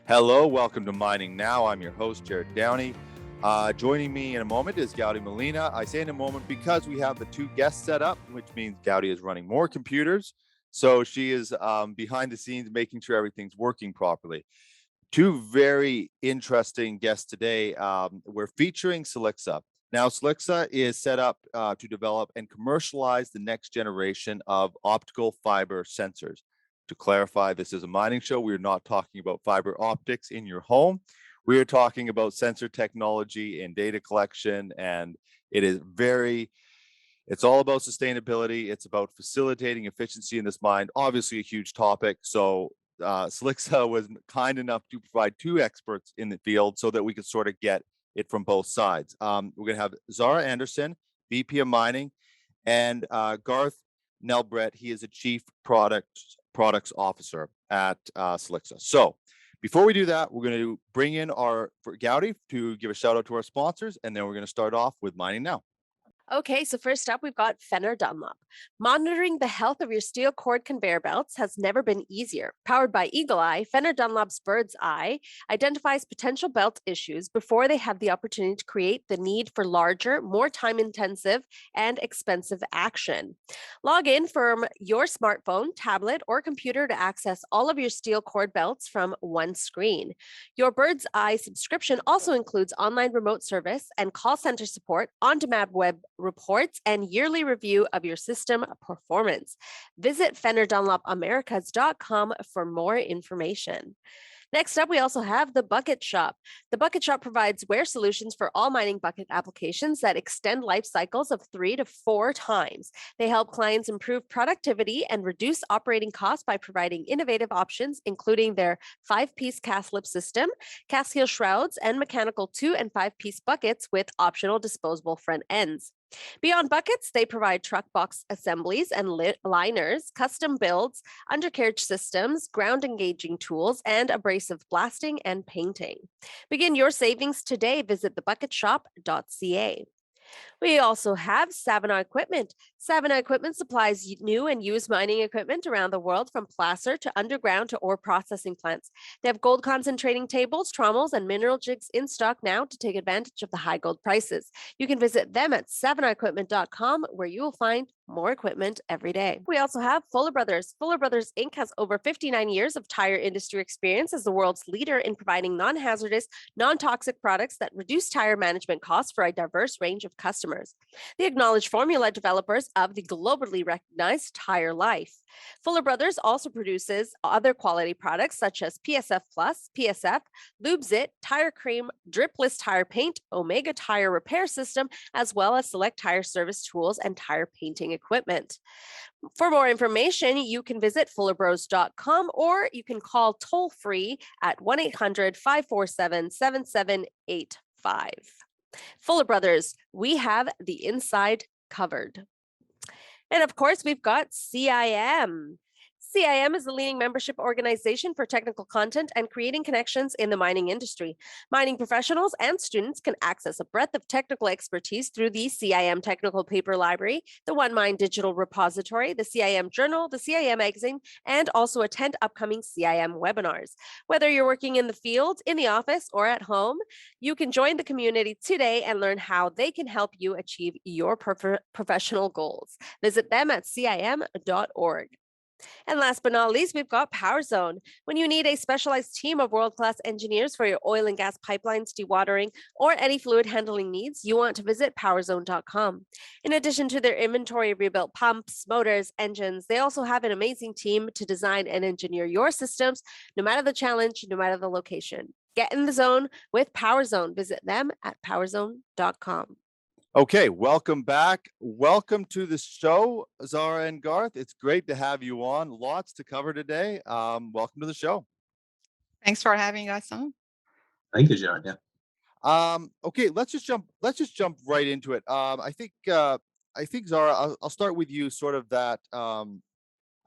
Hello, welcome to Mining Now. I'm your host, Jared Downey. Joining me in a moment is Gaudy Molina. I say in a moment because we have the two guests set up, which means Gaudy is running more computers. So she is behind the scenes making sure everything's working properly. Two very interesting guests today. We're featuring Silixa. Now, Silixa is set up to develop and commercialize the next generation of optical fiber sensors. To clarify, this is a mining show. We're not talking about fiber optics in your home. We are talking about sensor technology and data collection, and it's all about sustainability. It's about facilitating efficiency in this mine, obviously a huge topic. So Silixa was kind enough to provide two experts in the field so that we could sort of get it from both sides. We're going to have Zara Anderson, VP of Mining, and Garth Naldrett. He is a Chief Products Officer at Silixa. So before we do that, we're going to bring in Gaudy to give a shout out to our sponsors, and then we're going to start off with Mining Now. Okay, so first up, we've got Fenner Dunlop. Monitoring the health of your steel cord conveyor belts has never been easier. Powered by Eagle Eye, Fenner Dunlop's Bird's Eye identifies potential belt issues before they have the opportunity to create the need for larger, more time-intensive, and expensive action. Log in from your smartphone, tablet, or computer to access all of your steel cord belts from one screen. Your Bird's Eye subscription also includes online remote service and call center support, on-demand web reports, and yearly review of your system performance. Visit FennerDunlopAmericas.com for more information. Next up, we also have the Bucket Shop. The Bucket Shop provides wear solutions for all mining bucket applications that extend life cycles of 3 to 4 times. They help clients improve productivity and reduce operating costs by providing innovative options, including their 5-piece cast lip system, cast heel shrouds, and mechanical 2 and 5-piece buckets with optional disposable front ends. Beyond buckets, they provide truck box assemblies and liners, custom builds, undercarriage systems, ground engaging tools, and abrasive blasting and painting. Begin your savings today. Visit thebucketshop.ca. We also have Savannah Equipment. Savannah Equipment supplies new and used mining equipment around the world, from placer to underground to ore processing plants. They have gold concentrating tables, trommels, and mineral jigs in stock now to take advantage of the high gold prices. You can visit them at savannahEquipment.com, where you will find more equipment every day. We also have Fuller Brothers. Fuller Brothers Inc. has over 59 years of tire industry experience as the world's leader in providing non-hazardous, non-toxic products that reduce tire management costs for a diverse range of customers. The acknowledged formula developers of the globally recognized Tire Life. Fuller Brothers also produces other quality products such as PSF Plus, PSF, LubeZit, Tire Cream, Dripless Tire Paint, Omega Tire Repair System, as well as select tire service tools and tire painting equipment. For more information, you can visit fullerbros.com, or you can call toll free at 1-800-547-7785. Fuller Brothers, we have the inside covered. And of course, we've got CIM. CIM is the leading membership organization for technical content and creating connections in the mining industry. Mining professionals and students can access a breadth of technical expertise through the CIM Technical Paper Library, the One Mine Digital Repository, the CIM Journal, the CIM Magazine, and also attend upcoming CIM webinars. Whether you're working in the field, in the office, or at home, you can join the community today and learn how they can help you achieve your professional goals. Visit them at cim.org. And last but not least, we've got PowerZone. When you need a specialized team of world-class engineers for your oil and gas pipelines, dewatering, or any fluid handling needs, you want to visit powerzone.com. In addition to their inventory of rebuilt pumps, motors, engines, they also have an amazing team to design and engineer your systems, no matter the challenge, no matter the location. Get in the zone with PowerZone. Visit them at powerzone.com. Okay, welcome back. Welcome to the show, Zara and Garth. It's great to have you on. Lots to cover today. Welcome to the show. Thanks for having us on. Thank you, Jared. Yeah. Okay, let's just jump right into it. I think Zara, I'll start with you, sort of that.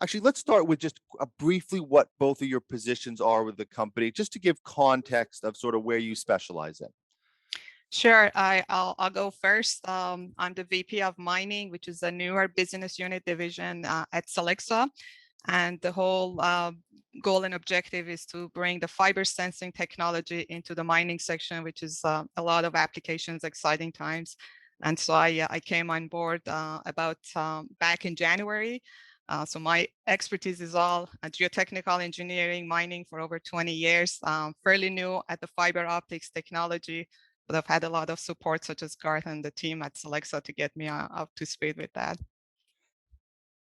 Actually, let's start with just briefly what both of your positions are with the company, just to give context of sort of where you specialize in. Sure, I'll go first. I'm the VP of Mining, which is a newer business unit division at Silixa, and the whole goal and objective is to bring the fiber sensing technology into the mining section, which is a lot of applications, exciting times. And so I came on board about back in January. So my expertise is all geotechnical engineering, mining for over 20 years, fairly new at the fiber optics technology, but I've had a lot of support such as Garth and the team at Silixa to get me up to speed with that.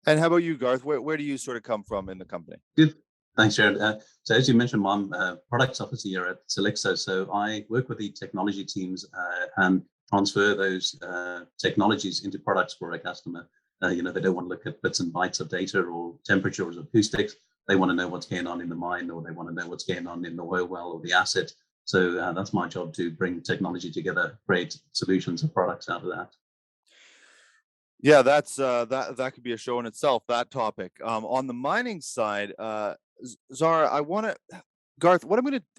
And how about you, Garth? Where do you sort of come from in the company? Good. Thanks, Jared. So as you mentioned, I'm products officer here at Silixa. So I work with the technology teams and transfer those technologies into products for a customer. They don't want to look at bits and bytes of data or temperature or acoustics. They want to know what's going on in the mine, or they want to know what's going on in the oil well or the asset. So that's my job, to bring technology together, create solutions and products out of that. Yeah, that's that could be a show in itself, that topic. On the mining side, Zara, Garth,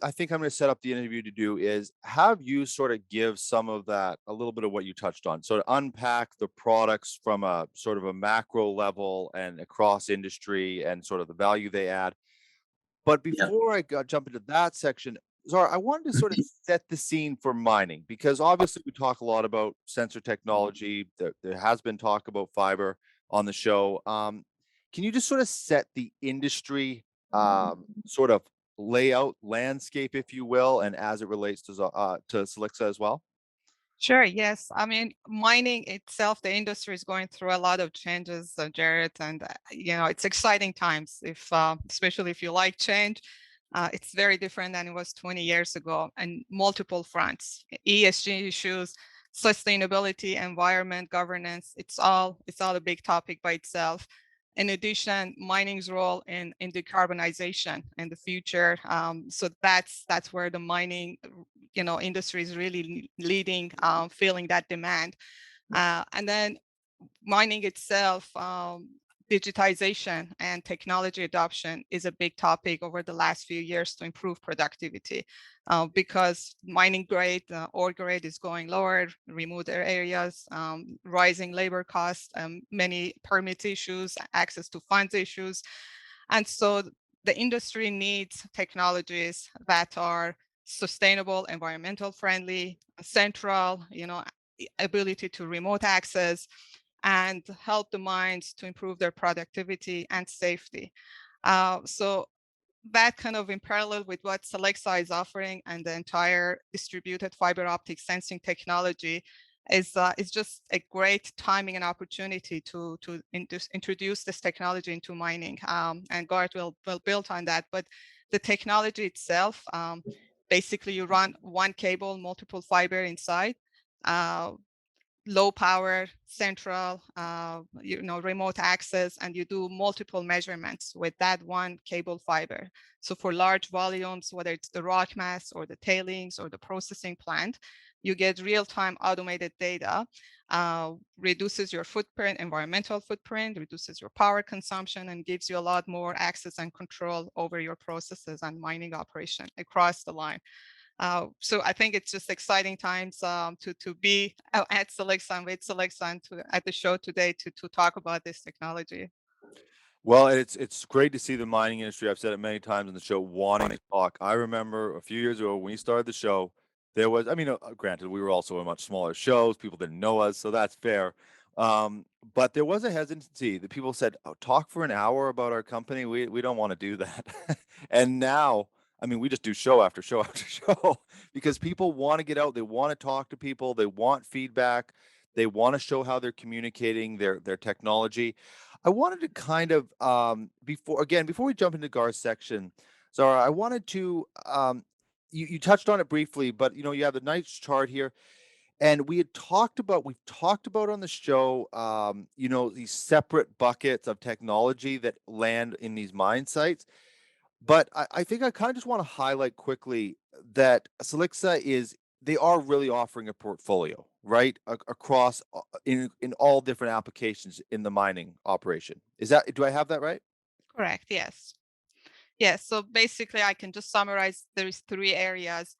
I think I'm gonna set up the interview to do is have you sort of give some of that, a little bit of what you touched on. So to unpack the products from a sort of a macro level and across industry and sort of the value they add. But before I jump into that section, Zara, I wanted to sort of set the scene for mining, because obviously we talk a lot about sensor technology. There has been talk about fiber on the show. Can you just sort of set the industry sort of layout landscape, if you will, and as it relates to Silixa as well? Sure, yes. I mean, mining itself, the industry is going through a lot of changes, Jared, and it's exciting times. Especially if you like change, it's very different than it was 20 years ago, and multiple fronts: ESG issues, sustainability, environment, governance. It's all a big topic by itself. In addition, mining's role in decarbonization in the future. So that's where the mining industry is really leading, feeling that demand. And then mining itself, digitization and technology adoption is a big topic over the last few years to improve productivity, because mining grade, ore grade is going lower, remote areas, rising labor costs, many permit issues, access to funds issues. And so the industry needs technologies that are sustainable, environmental friendly, central, ability to remote access, and help the mines to improve their productivity and safety. So that kind of in parallel with what Silixa is offering, and the entire distributed fiber optic sensing technology is just a great timing and opportunity to introduce this technology into mining. And Garth will build on that. But the technology itself, basically you run one cable, multiple fiber inside, low power, central, remote access, and you do multiple measurements with that one cable fiber. So for large volumes, whether it's the rock mass or the tailings or the processing plant, you get real-time automated data, reduces your footprint, environmental footprint, reduces your power consumption, and gives you a lot more access and control over your processes and mining operation across the line. So I think it's just exciting times to be at Silixa and with Silixa and at the show today to talk about this technology. Well, it's great to see the mining industry. I've said it many times in the show, wanting to talk. I remember a few years ago when we started the show, there was, granted, we were also a much smaller shows. People didn't know us, so that's fair. But there was a hesitancy that people said, "Oh, talk for an hour about our company. We don't want to do that." And now, we just do show after show after show because people want to get out. They want to talk to people. They want feedback. They want to show how they're communicating their technology. I wanted to kind of before we jump into Garth's section, Zara, I wanted to you touched on it briefly, but you have the nice chart here, and we've talked about on the show these separate buckets of technology that land in these mine sites. But I think I kind of just want to highlight quickly that Silixa they are really offering a portfolio, right, across in all different applications in the mining operation. Do I have that right? Correct. Yes. Yes. So basically, I can just summarize. There's three areas.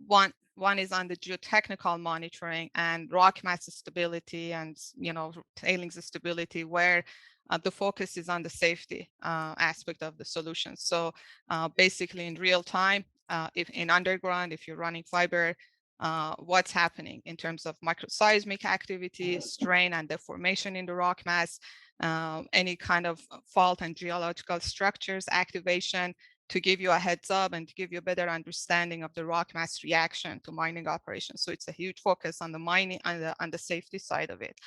One is on the geotechnical monitoring and rock mass stability and tailings stability, where the focus is on the safety aspect of the solution. So basically in real time, if in underground, if you're running fiber, what's happening in terms of microseismic activity, strain and deformation in the rock mass, any kind of fault and geological structures activation, to give you a heads up and to give you a better understanding of the rock mass reaction to mining operations. So it's a huge focus on the mining, on the safety side of it.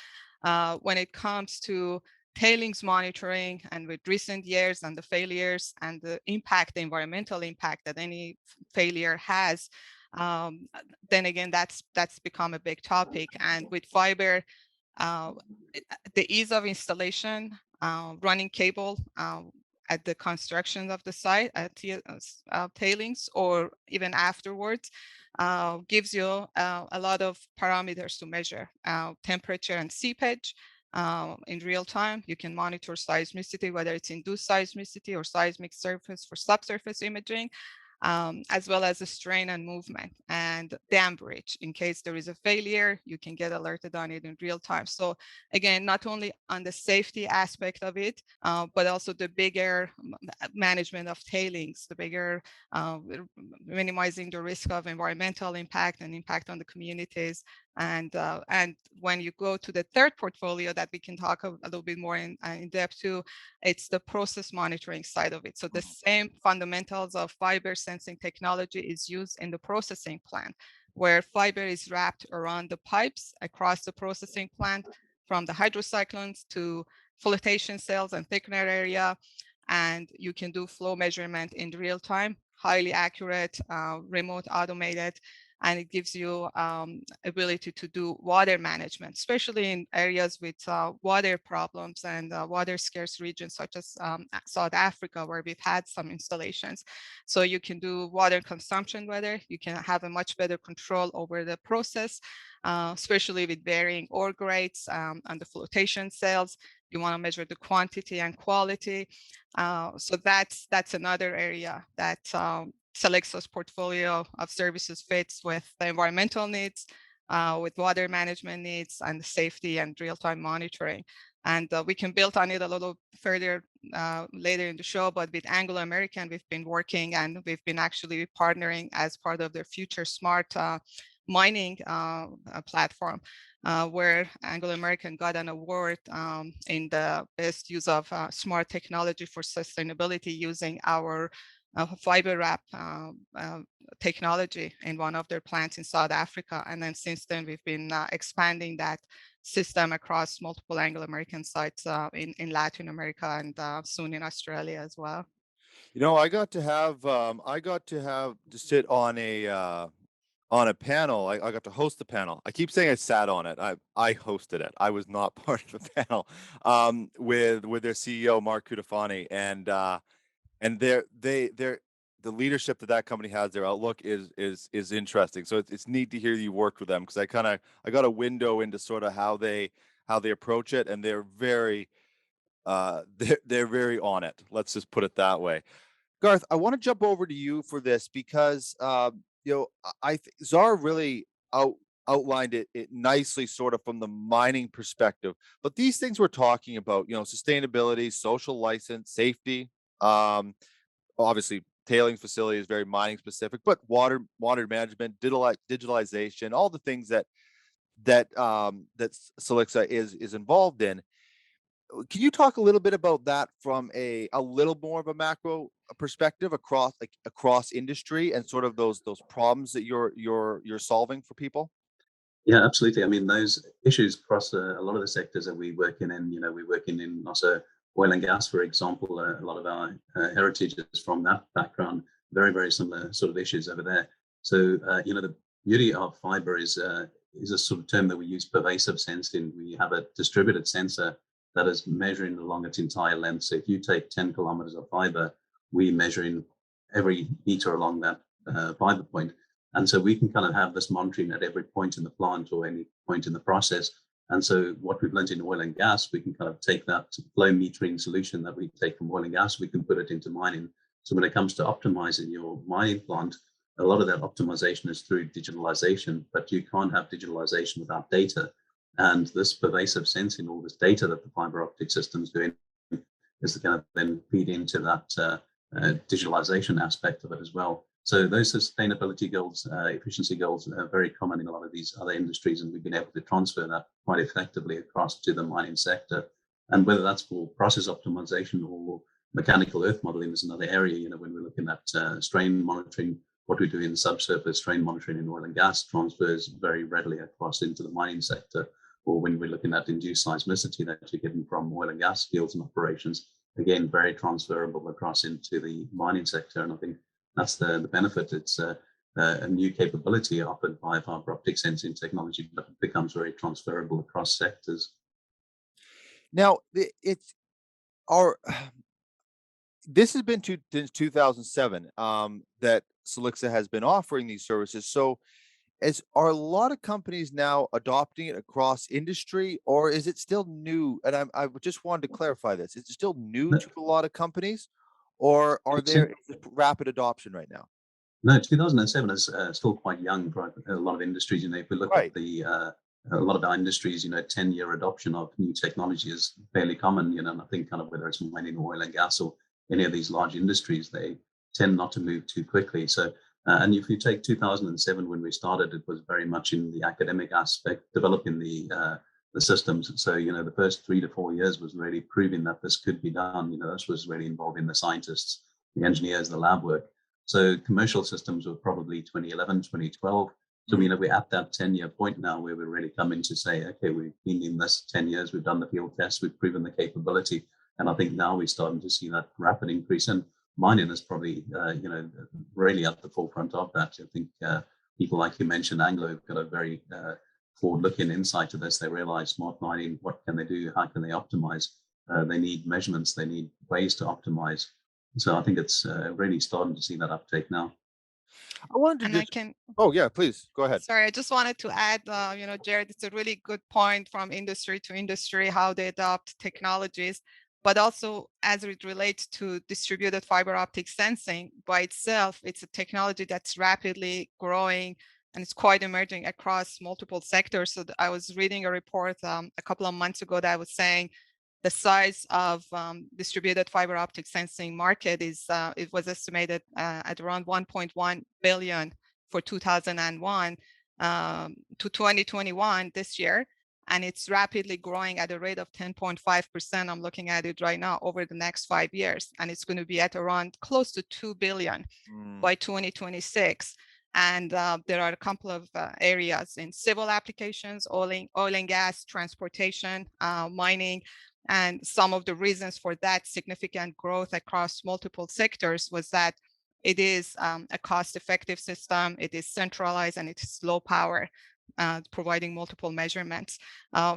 When it comes to tailings monitoring, and with recent years and the failures and the impact, the environmental impact that any failure has, then again, that's become a big topic. And with fiber, the ease of installation, running cable at the construction of the site at tailings, or even afterwards, gives you a lot of parameters to measure, temperature and seepage. In real time, you can monitor seismicity, whether it's induced seismicity or seismic surface for subsurface imaging, as well as the strain and movement and dam breach. In case there is a failure, you can get alerted on it in real time. So again, not only on the safety aspect of it, but also the bigger management of tailings, the bigger minimizing the risk of environmental impact and impact on the communities. And when you go to the third portfolio that we can talk a little bit more in depth to, it's the process monitoring side of it. So the same fundamentals of fiber sensing technology is used in the processing plant, where fiber is wrapped around the pipes across the processing plant, from the hydrocyclones to flotation cells and thickener area. And you can do flow measurement in real time, highly accurate, remote automated, and it gives you ability to do water management, especially in areas with water problems and water scarce regions such as South Africa, where we've had some installations. So you can do water consumption weather. You can have a much better control over the process, especially with varying ore grades and the flotation cells. You want to measure the quantity and quality. So that's another area that Silixa's portfolio of services fits with the environmental needs, with water management needs, and safety and real-time monitoring. And we can build on it a little further later in the show, but with Anglo American, we've been working, and we've been actually partnering as part of their Future Smart mining platform, where Anglo American got an award in the best use of smart technology for sustainability using our fiber wrap technology in one of their plants in South Africa. And then since then, we've been expanding that system across multiple Anglo American sites in Latin America and soon in Australia as well. You know, I got to sit on a panel. I got to host the panel. I keep saying I sat on it. I hosted it. I was not part of the panel with their CEO Mark Cutifani, and the leadership that company has, their outlook is interesting. So it's neat to hear you work with them, because I got a window into sort of how they approach it, and they're very they're very on it. Let's just put it that way. Garth, I want to jump over to you for this, because Zara really outlined it nicely, sort of from the mining perspective. But these things we're talking about, sustainability, social license, safety, obviously tailing facility is very mining specific, but water management, digitalization, all the things that Silixa is involved in. Can you talk a little bit about that from a little more of a macro perspective across industry, and sort of those problems that you're solving for people? Yeah, absolutely. I mean, those issues cross a lot of the sectors that we work in. We work in also oil and gas, for example. A lot of our heritage is from that background. Very, very similar sort of issues over there. So, the beauty of fiber is a sort of term that we use, pervasive sensing. We have a distributed sensor that is measuring along its entire length. So if you take 10 kilometers of fiber, we measure in every meter along that fiber point. And so we can kind of have this monitoring at every point in the plant or any point in the process. And so what we've learned in oil and gas, we can kind of take that flow metering solution that we take from oil and gas, we can put it into mining. So when it comes to optimizing your mining plant, a lot of that optimization is through digitalization, but you can't have digitalization without data. And this pervasive sensing, all this data that the fiber optic system is doing, is going to then feed into that digitalization aspect of it as well. So those sustainability goals, efficiency goals are very common in a lot of these other industries, and we've been able to transfer that quite effectively across to the mining sector. And whether that's for process optimization or mechanical earth modeling is another area, when we're looking at strain monitoring, what we do in subsurface strain monitoring in oil and gas transfers very readily across into the mining sector. Or when we're looking at induced seismicity that you're getting from oil and gas fields and operations, again, very transferable across into the mining sector. And I think that's the benefit. It's a new capability offered by fiber optic sensing technology, but it becomes very transferable across sectors. Now, it's our this has been since 2007 that Silixa has been offering these services. So, are a lot of companies now adopting it across industry, or is it still new? And I just wanted to clarify this: is it still new to a lot of companies, or are there rapid adoption right now? No, 2007 is still quite young for a lot of industries. If we look at a lot of our industries, 10-year adoption of new technology is fairly common. And I think kind of whether it's mining, oil and gas, or any of these large industries, they tend not to move too quickly. So, and if you take 2007 when we started, it was very much in the academic aspect, developing the systems. So, the first 3 to 4 years was really proving that this could be done. This was really involving the scientists, the engineers, the lab work. So commercial systems were probably 2011, 2012. So, we're at that 10-year point now where we're really coming to say, okay, we've been in this 10 years, we've done the field tests, we've proven the capability. And I think now we're starting to see that rapid increase. And mining is probably, really at the forefront of that. I think people like you mentioned, Anglo, have got a very forward-looking insight to this. They realize smart mining, what can they do? How can they optimize? They need measurements. They need ways to optimize. So I think it's really starting to see that uptake now. I wanted to Oh yeah, please go ahead. Sorry, I just wanted to add, Jared, it's a really good point from industry to industry, how they adopt technologies, but also as it relates to distributed fiber optic sensing by itself, it's a technology that's rapidly growing and it's quite emerging across multiple sectors. So I was reading a report a couple of months ago that was saying the size of distributed fiber optic sensing market is it was estimated at around 1.1 billion for 2001 to 2021 this year, and it's rapidly growing at a rate of 10.5%. I'm looking at it right now over the next 5 years, and it's going to be at around close to 2 billion by 2026. And there are a couple of areas in civil applications, oil and gas, transportation, mining. And some of the reasons for that significant growth across multiple sectors was that it is a cost-effective system, it is centralized, and it is low power, providing multiple measurements.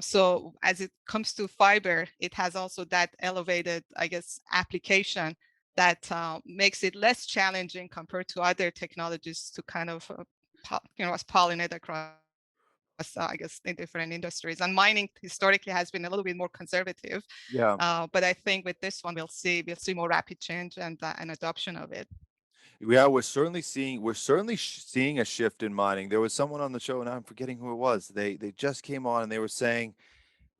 So as it comes to fiber, it has also that elevated, I guess, application that makes it less challenging compared to other technologies to kind of pollinate across, I guess, in different industries. And mining historically has been a little bit more conservative. Yeah. But I think with this one, we'll see more rapid change and adoption of it. Yeah, we're certainly seeing a shift in mining. There was someone on the show, and I'm forgetting who it was. They just came on and they were saying,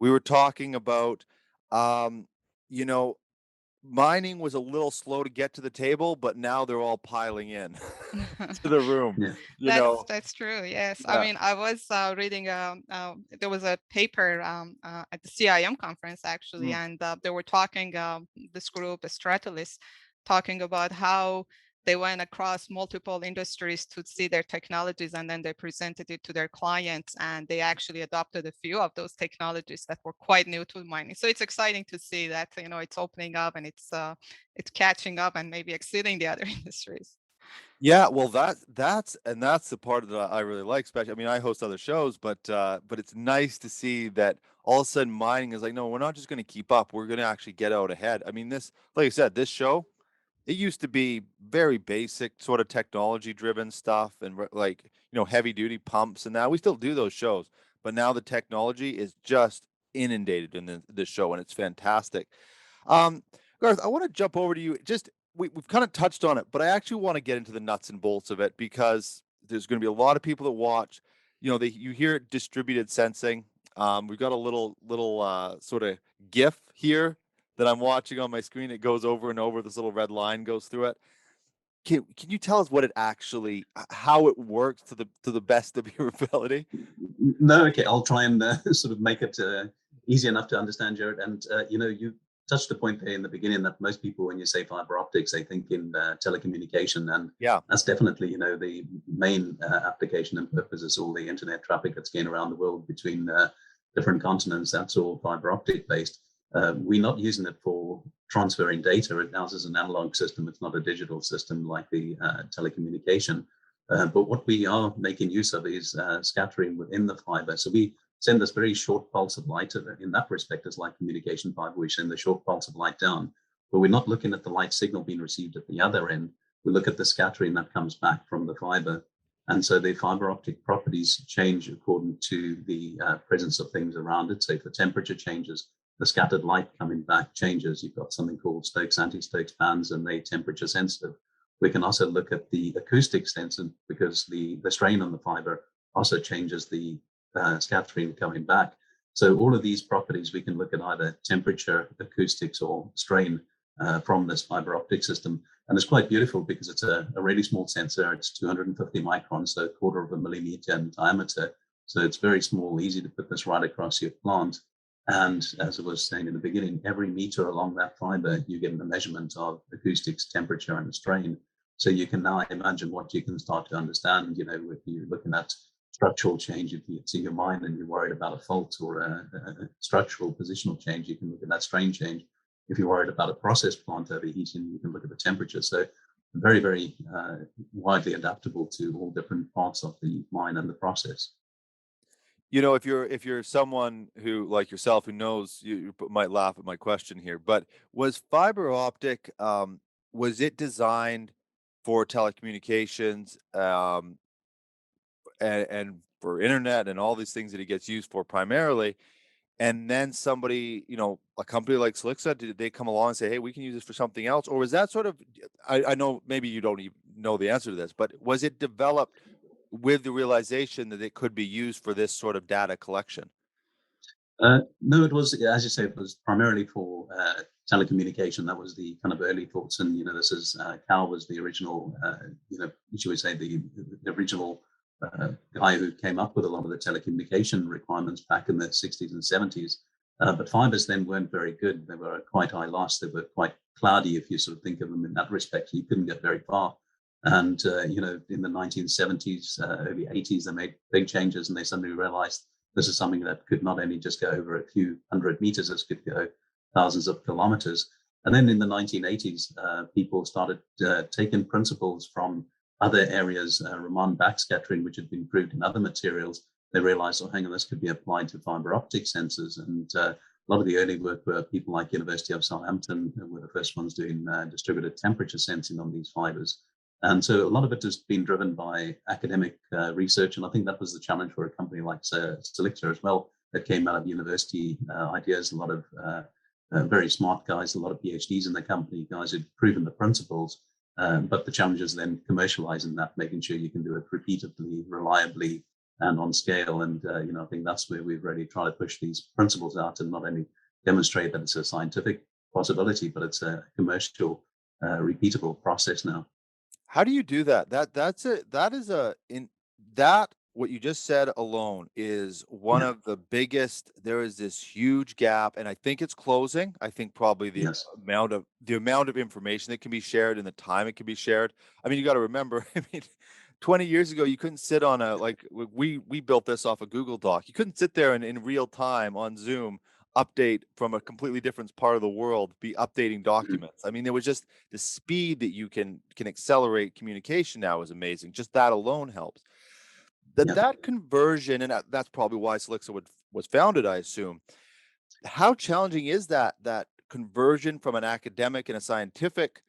we were talking about, you know, mining was a little slow to get to the table, but now they're all piling in to the room. Yeah. That's true. Yes. Yeah. I mean, I was reading, there was a paper at the CIM conference actually, and they were talking, this group, Stratalis, talking about how they went across multiple industries to see their technologies, and then they presented it to their clients, and they actually adopted a few of those technologies that were quite new to mining. So it's exciting to see that, it's opening up and it's catching up and maybe exceeding the other industries. Yeah, well, that's the part that I really like. Especially, I mean, I host other shows, but it's nice to see that all of a sudden mining is like, no, we're not just going to keep up. We're going to actually get out ahead. I mean, this, like I said, this show, it used to be very basic sort of technology driven stuff and like, heavy duty pumps, and now we still do those shows, but now the technology is just inundated in this show, and it's fantastic. Garth, I want to jump over to you. Just we've kind of touched on it, but I actually want to get into the nuts and bolts of it, because there's going to be a lot of people that watch. You hear distributed sensing. We've got a little sort of GIF here that I'm watching on my screen. It goes over and over. This little red line goes through it. Can you tell us what it actually, how it works to the best of your ability? No, okay, I'll try and sort of make it easy enough to understand, Jared. And you touched the point there in the beginning that most people, when you say fiber optics, they think in telecommunication, and Yeah. that's definitely the main application and purpose is all the internet traffic that's going around the world between different continents. That's all fiber optic based. We're not using it for transferring data. It now is an analog system. It's not a digital system like the telecommunication. But what we are making use of is scattering within the fiber. So we send this very short pulse of light. In that respect, it's like communication fiber. We send the short pulse of light down, but we're not looking at the light signal being received at the other end. We look at the scattering that comes back from the fiber. And so the fiber optic properties change according to the presence of things around it. So if the temperature changes, the scattered light coming back changes. You've got something called Stokes anti-Stokes bands, and they're temperature sensitive. We can also look at the acoustic sensor because the strain on the fiber also changes the scattering coming back. So all of these properties, we can look at either temperature, acoustics, or strain from this fiber optic system. And it's quite beautiful because it's a really small sensor. It's 250 microns, so a quarter of a millimeter in diameter. So it's very small, easy to put this right across your plant. And as I was saying in the beginning, every meter along that fiber, you get a measurement of acoustics, temperature, and strain. So you can now imagine what you can start to understand, if you're looking at structural change, if it's in your mind and you're worried about a fault or a structural positional change, you can look at that strain change. If you're worried about a process plant overheating, you can look at the temperature. So very, very widely adaptable to all different parts of the mine and the process. If you're someone who, like yourself, who knows, you might laugh at my question here, but was fiber optic, was it designed for telecommunications, and for internet and all these things that it gets used for primarily? And then somebody, a company like Silixa, did they come along and say, hey, we can use this for something else? Or was that sort of, I know maybe you don't even know the answer to this, but was it developed with the realization that it could be used for this sort of data collection? No, it was, as you say, it was primarily for telecommunication. That was the kind of early thoughts. And, this is, Cal was the original, should we say, the original guy who came up with a lot of the telecommunication requirements back in the 60s and 70s. But fibers then weren't very good. They were quite high loss. They were quite cloudy, if you sort of think of them in that respect. You couldn't get very far. And, in the 1970s, early 80s, they made big changes, and they suddenly realized this is something that could not only just go over a few hundred meters, it could go thousands of kilometers. And then in the 1980s, people started taking principles from other areas, Raman backscattering, which had been proved in other materials. They realized, oh, hang on, this could be applied to fiber optic sensors. And a lot of the early work were people like University of Southampton, who were the first ones doing distributed temperature sensing on these fibers. And so a lot of it has been driven by academic research. And I think that was the challenge for a company like Silixa as well, that came out of university ideas, a lot of very smart guys, a lot of PhDs in the company, guys who'd proven the principles. But the challenge is then commercializing that, making sure you can do it repeatedly, reliably, and on scale. And, I think that's where we've really tried to push these principles out and not only demonstrate that it's a scientific possibility, but it's a commercial, repeatable process now. How do you do that? What you just said alone is one Yeah. of the biggest. There is this huge gap, and I think it's closing. I think probably the Yes. amount of information that can be shared and the time it can be shared. I mean, you got to remember, 20 years ago, you couldn't sit on we built this off a Google Doc. You couldn't sit there and in real time on Zoom update from a completely different part of the world, be updating documents. I mean, there was just the speed that you can accelerate communication now is amazing. Just that alone helps. Yeah. That conversion, and that's probably why Silixa was founded, I assume. How challenging is that conversion from an academic and a scientific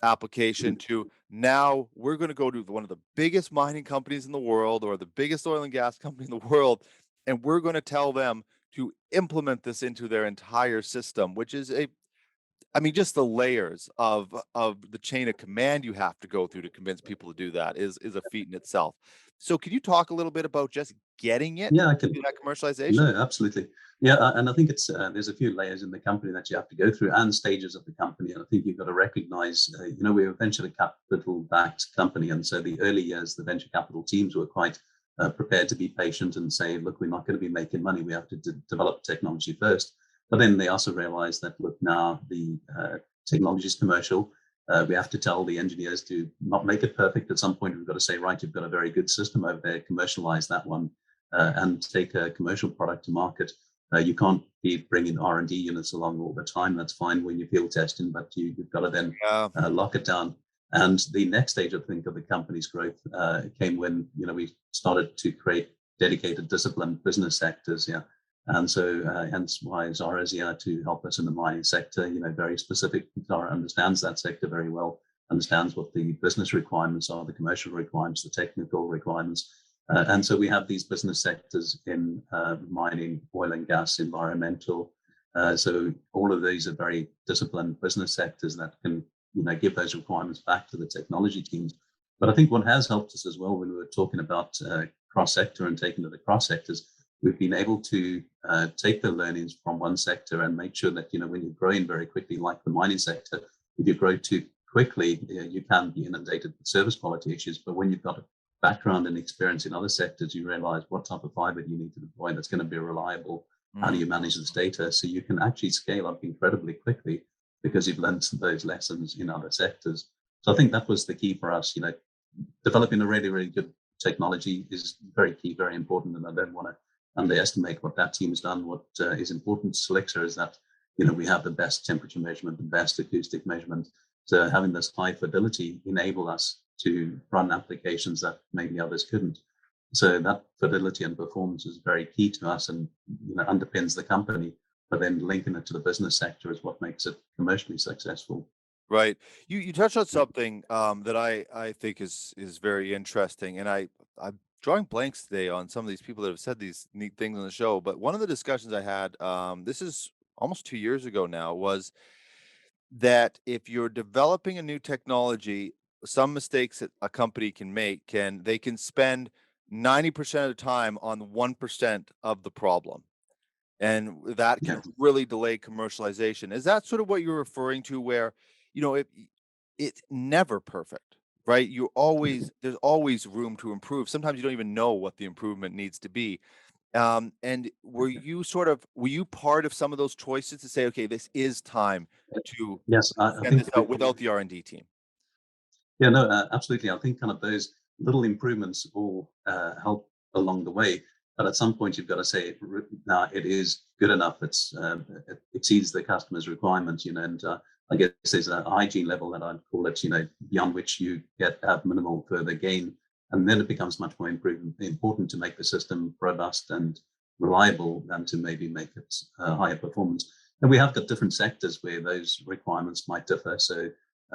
application to now we're going to go to one of the biggest mining companies in the world or the biggest oil and gas company in the world, and we're going to tell them to implement this into their entire system, which is I mean, just the layers of the chain of command you have to go through to convince people to do that is a feat in itself. So can you talk a little bit about just getting it Yeah, I can. to that commercialization? No, absolutely. Yeah, and I think it's there's a few layers in the company that you have to go through and stages of the company. And I think you've got to recognize, we're a venture capital backed company, and so the early years, the venture capital teams were quite prepared to be patient and say, look, we're not going to be making money. We have to develop technology first. But then they also realized that, look, now the technology is commercial. We have to tell the engineers to not make it perfect. At some point, we've got to say, right, you've got a very good system over there, commercialize that one. And take a commercial product to market. You can't be bringing R&D units along all the time. That's fine when you're field testing, but you've got to then lock it down. And the next stage, I think, of the company's growth came when we started to create dedicated, disciplined business sectors. Yeah, and so hence why Zara is here to help us in the mining sector. Very specific. Zara understands that sector very well, understands what the business requirements are, the commercial requirements, the technical requirements. And so we have these business sectors in mining, oil and gas, environmental. So all of these are very disciplined business sectors that can, give those requirements back to the technology teams. But I think what has helped us as well when we were talking about cross-sector and taking to the cross-sectors, we've been able to take the learnings from one sector and make sure that, when you're growing very quickly, like the mining sector, if you grow too quickly, you can be inundated with service quality issues. But when you've got a background and experience in other sectors, you realize what type of fiber you need to deploy that's going to be reliable. How do you manage this data? So you can actually scale up incredibly quickly because you've learned those lessons in other sectors. So I think that was the key for us. Developing a really, really good technology is very key, very important. And I don't want to underestimate what that team has done. What is important to Silixa is that, we have the best temperature measurement, the best acoustic measurement. So having this high fidelity enable us to run applications that maybe others couldn't. So that fidelity and performance is very key to us and underpins the company, but then linking it to the business sector is what makes it commercially successful. Right. You touched on something that I think is very interesting, and I'm drawing blanks today on some of these people that have said these neat things on the show. But one of the discussions I had, this is almost 2 years ago now, was that if you're developing a new technology, some mistakes that a company can make they can spend 90% of the time on 1% of the problem. And that can really delay commercialization. Is that sort of what you're referring to, where, it's never perfect, right? There's always room to improve. Sometimes you don't even know what the improvement needs to be. And were you part of some of those choices to say, okay, this is time to Yes, I send think this out without the R&D team? Yeah, no, absolutely. I think kind of those little improvements all help along the way. But at some point, you've got to say, now it is good enough. It exceeds the customer's requirements, and I guess there's a hygiene level that I'd call it, beyond which you have minimal further gain. And then it becomes much more important to make the system robust and reliable than to maybe make it higher performance. And we have got different sectors where those requirements might differ. So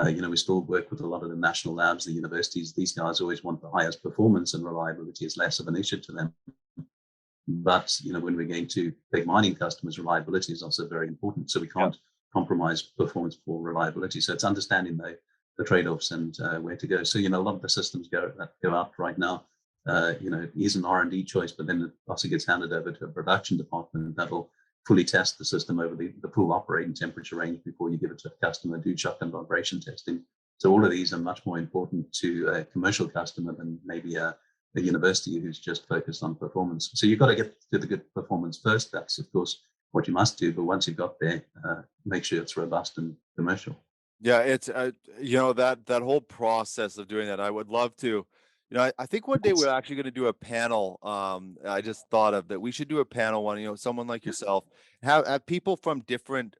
we still work with a lot of the national labs, the universities. These guys always want the highest performance, and reliability is less of an issue to them. But when we're going to big mining customers, reliability is also very important. So we can't compromise performance for reliability. So it's understanding the trade-offs and where to go. So a lot of the systems that go out right now, is an R&D choice, but then it also gets handed over to a production department that'll fully test the system over the full operating temperature range before you give it to a customer, do shock and vibration testing. So all of these are much more important to a commercial customer than maybe a university who's just focused on performance. So you've got to get to the good performance first. That's, of course, what you must do. But once you've got there, make sure it's robust and commercial. Yeah, it's that whole process of doing that. I would love to. I think one day we're actually going to do a panel. I just thought of that we should do a panel one. Someone like yourself, have people from different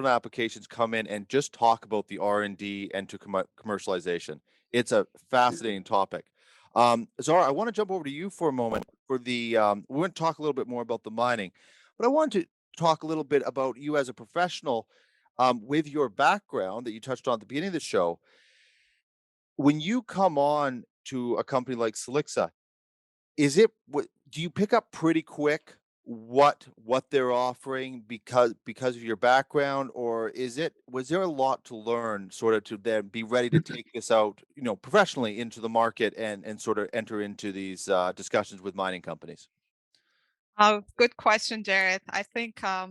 applications come in and just talk about the R&D and to commercialization. It's a fascinating topic. Zara, I want to jump over to you for a moment for the. We want to talk a little bit more about the mining, but I want to talk a little bit about you as a professional. With your background that you touched on at the beginning of the show, when you come on to a company like Silixa, do you pick up pretty quick what they're offering because of your background, or was there a lot to learn sort of to then be ready to take this out, professionally into the market and sort of enter into these discussions with mining companies? Oh, good question, Jared. I think I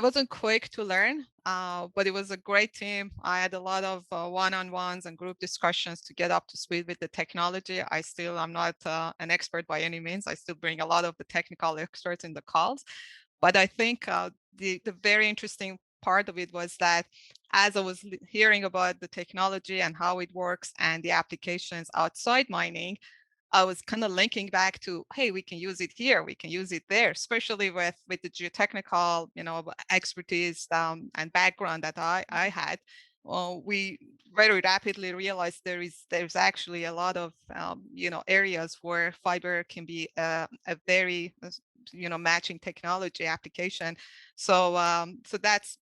wasn't quick to learn, but it was a great team. I had a lot of one-on-ones and group discussions to get up to speed with the technology. I'm not an expert by any means. I still bring a lot of the technical experts in the calls, but I think the very interesting part of it was that as I was hearing about the technology and how it works and the applications outside mining, I was kind of linking back to, hey, we can use it here, we can use it there, especially with the geotechnical, expertise and background that I had. Well, we very rapidly realized there's actually a lot of areas where fiber can be a very matching technology application. So that's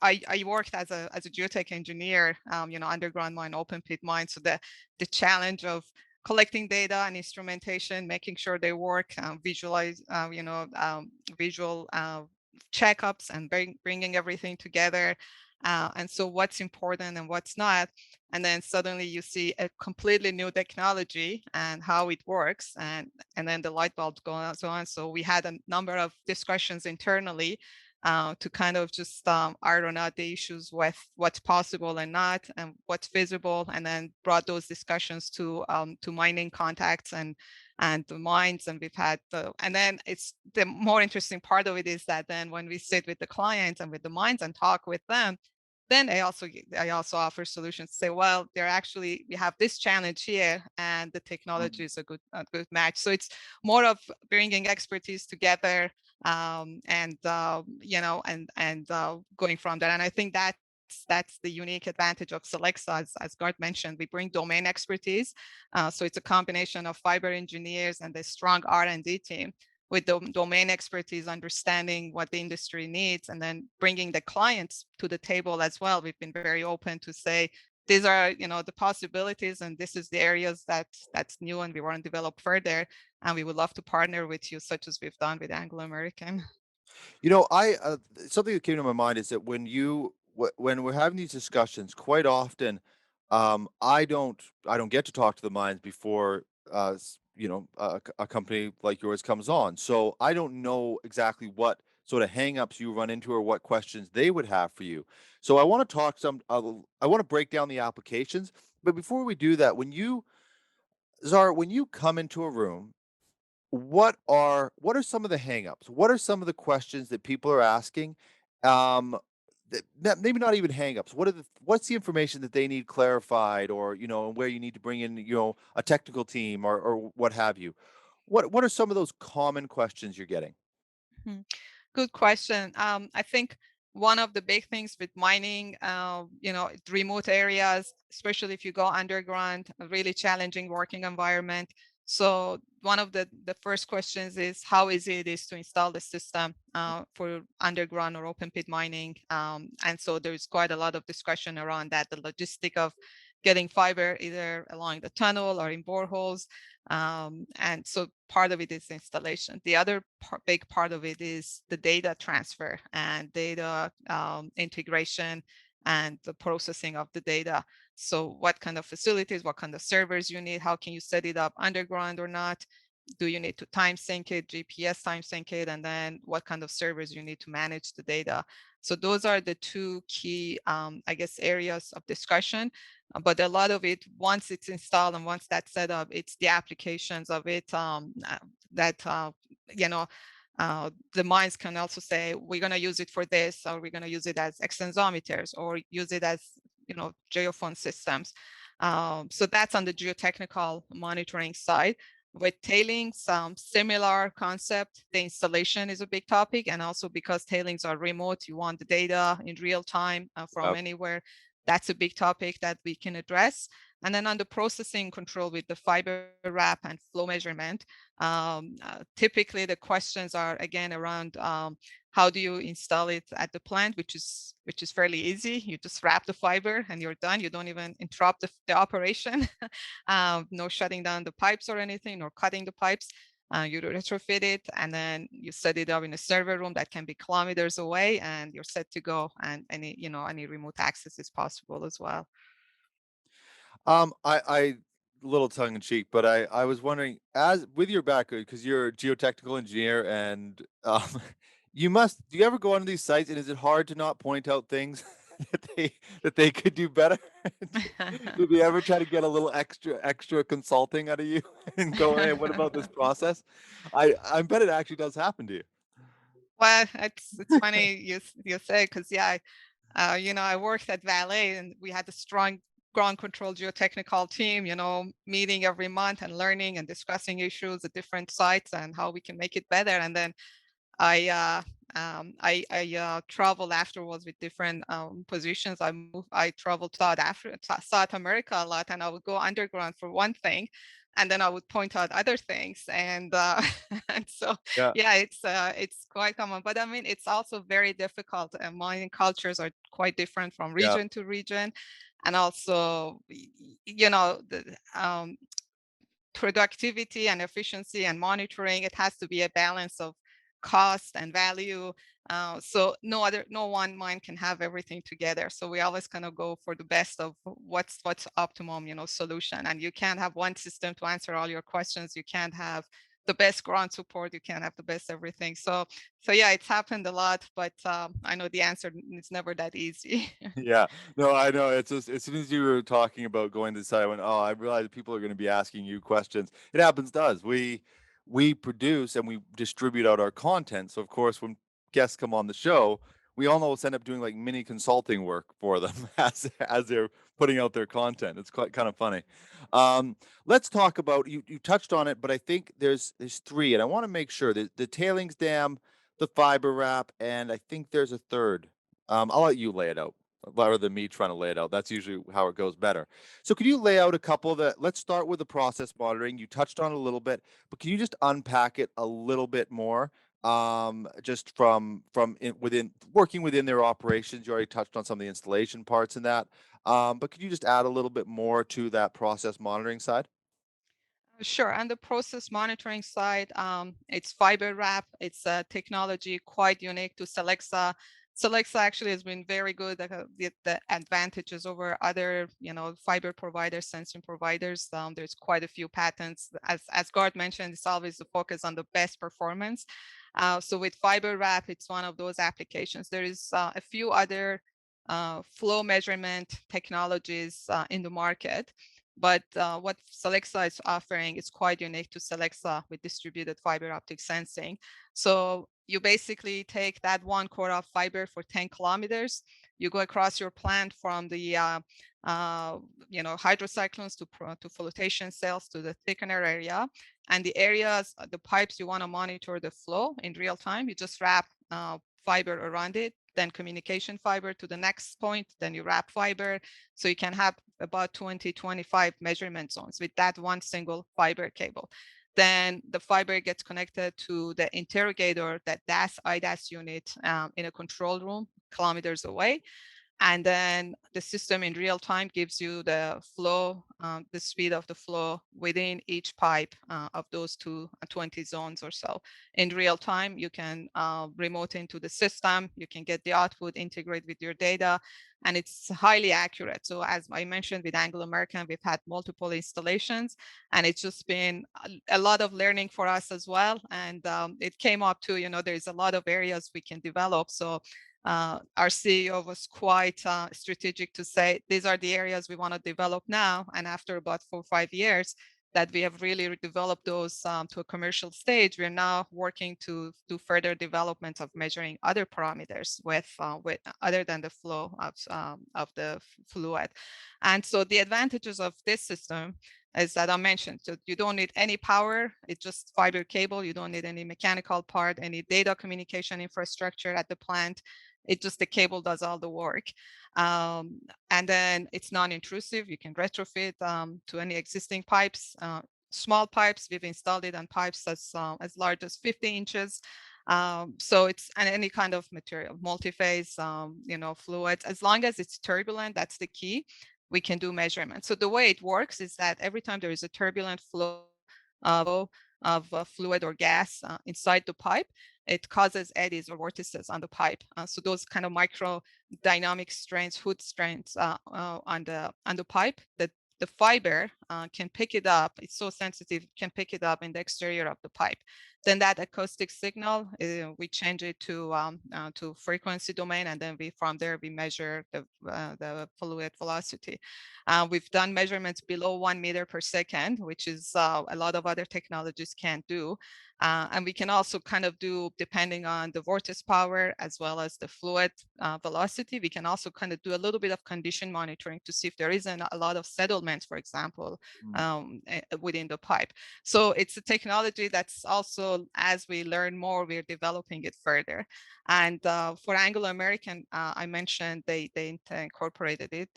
I worked as a geotech engineer, underground mine, open pit mine. So the challenge of collecting data and instrumentation, making sure they work, visualize, visual checkups, and bringing everything together. And so what's important and what's not. And then suddenly you see a completely new technology and how it works. And then the light bulbs go on and so on. So we had a number of discussions internally to kind of just iron out the issues with what's possible and not, and what's feasible, and then brought those discussions to mining contacts and the mines. And we've had and then it's the more interesting part of it is that then when we sit with the clients and with the mines and talk with them, then I also offer solutions. Say, well, we have this challenge here, and the technology is a good match. So it's more of bringing expertise together, and going from that. And I think that's the unique advantage of Silixa. As Garth mentioned, we bring domain expertise. So it's a combination of fiber engineers and a strong R&D team with the domain expertise, understanding what the industry needs, and then bringing the clients to the table as well. We've been very open to say, these are the possibilities, and this is the areas that's new and we want to develop further, and we would love to partner with you, such as we've done with Anglo American. I something that came to my mind is that when we're having these discussions, quite often, I don't get to talk to the mines before a company like yours comes on, so I don't know exactly what sort of hangups you run into or what questions they would have for you. So I want to I want to break down the applications, but before we do that, Zara, when you come into a room, what are some of the hangups? What are some of the questions that people are asking? Um, that maybe not even hangups. What's the information that they need clarified, or where you need to bring in a technical team or what have you? What are some of those common questions you're getting? Mhm. Good question. I think one of the big things with mining, remote areas, especially if you go underground, a really challenging working environment. So one of the first questions is how easy it is to install the system for underground or open pit mining. And so there's quite a lot of discussion around that, the logistic of getting fiber either along the tunnel or in boreholes. And so part of it is installation. The other big part of it is the data transfer and data integration and the processing of the data. So what kind of facilities, what kind of servers you need, how can you set it up underground or not? Do you need to time sync it, GPS time sync it, and then what kind of servers you need to manage the data? So those are the two key, areas of discussion. But a lot of it, once it's installed and once that's set up, it's the applications of it that the mines can also say, we're going to use it for this, or we're going to use it as extensometers, or use it as geophone systems. So that's on the geotechnical monitoring side. With tailings, similar concept. The installation is a big topic, and also because tailings are remote, you want the data in real time from anywhere. That's a big topic that we can address. And then on the processing control with the fiber wrap and flow measurement, typically the questions are again around how do you install it at the plant, which is fairly easy. You just wrap the fiber and you're done. You don't even interrupt the operation. No shutting down the pipes or anything, or cutting the pipes. You retrofit it, and then you set it up in a server room that can be kilometers away, and you're set to go. And any remote access is possible as well. I little tongue in cheek, but I was wondering, as with your background, because you're a geotechnical engineer, and do you ever go onto these sites, and is it hard to not point out things that they could do better? Do they ever try to get a little extra consulting out of you and go, hey, what about this process? I bet it actually does happen to you. Well, it's funny you say, because yeah, I worked at Valet, and we had a strong ground control geotechnical team, meeting every month and learning and discussing issues at different sites and how we can make it better. And then I traveled afterwards with different positions. I traveled to South America a lot, and I would go underground for one thing, and then I would point out other things. And and so Yeah. yeah, it's quite common. But I mean, it's also very difficult. And mining cultures are quite different from Yeah. region to region, and also the productivity and efficiency and monitoring. It has to be a balance of cost and value. So no one mine can have everything together. So we always kind of go for the best of what's optimum, solution. And you can't have one system to answer all your questions. You can't have the best ground support. You can't have the best everything. So yeah, it's happened a lot, but I know the answer is never that easy. Yeah, no, I know. It's just as soon as you were talking about going to the site, I went, oh, I realized people are going to be asking you questions. It happens to us. We produce and we distribute out our content. So of course, when guests come on the show, we almost end up doing like mini consulting work for them as they're putting out their content. It's quite kind of funny. Let's talk about you touched on it, but I think there's three, and I want to make sure that the tailings dam, the fiber wrap, and I think there's a third. I'll let you lay it out rather than me trying to lay it out. That's usually how it goes better. So could you lay out a couple that, let's start with the process monitoring. You touched on it a little bit, but can you just unpack it a little bit more? Just within working within their operations. You already touched on some of the installation parts in that. But could you just add a little bit more to that process monitoring side? Sure. On the process monitoring side, it's fiber wrap. It's a technology quite unique to Silixa. Silixa actually has been very good at the advantages over other, fiber providers, sensing providers. There's quite a few patents. As Garth mentioned, it's always the focus on the best performance. So with fiber wrap, it's one of those applications. There is a few other flow measurement technologies in the market. But what Silixa is offering is quite unique to Silixa with distributed fiber optic sensing. So you basically take that one core of fiber for 10 kilometers. You go across your plant from the hydrocyclones to flotation cells to the thickener area, and the areas, the pipes you want to monitor the flow in real time. You just wrap fiber around it, then communication fiber to the next point, then you wrap fiber. So you can have about 20-25 measurement zones with that one single fiber cable. Then the fiber gets connected to the interrogator, that DAS IDAS unit in a control room kilometers away. And then the system in real time gives you the flow, the speed of the flow within each pipe of those 20 zones or so. In real time, you can remote into the system, you can get the output, integrate with your data, and it's highly accurate. So as I mentioned with Anglo American, we've had multiple installations, and it's just been a lot of learning for us as well. And it came up to, there's a lot of areas we can develop. So our CEO was quite strategic to say, these are the areas we want to develop now. And after about 4 or 5 years that we have really developed those to a commercial stage, we're now working to do further development of measuring other parameters with other than the flow of the fluid. And so the advantages of this system is that I mentioned, so you don't need any power. It's just fiber cable. You don't need any mechanical part, any data communication infrastructure at the plant. It just, the cable does all the work. And then it's non-intrusive. You can retrofit to any existing pipes. Small pipes, we've installed it on pipes as large as 50 inches. So it's any kind of material, multi-phase, fluids, as long as it's turbulent, that's the key. We can do measurements. So the way it works is that every time there is a turbulent flow, of fluid or gas inside the pipe, it causes eddies or vortices on the pipe. So those kind of micro dynamic strains, hood strains on the pipe, that the fiber can pick it up. It's so sensitive, can pick it up in the exterior of the pipe. Then that acoustic signal, we change it to frequency domain, and then from there we measure the fluid velocity. We've done measurements below 1 meter per second, which is a lot of other technologies can't do. And we can also kind of do, depending on the vortex power as well as the fluid velocity, we can also kind of do a little bit of condition monitoring to see if there isn't a lot of settlement, for example, within the pipe. So it's a technology that's also, as we learn more, we're developing it further. And for Anglo American, I mentioned they incorporated it.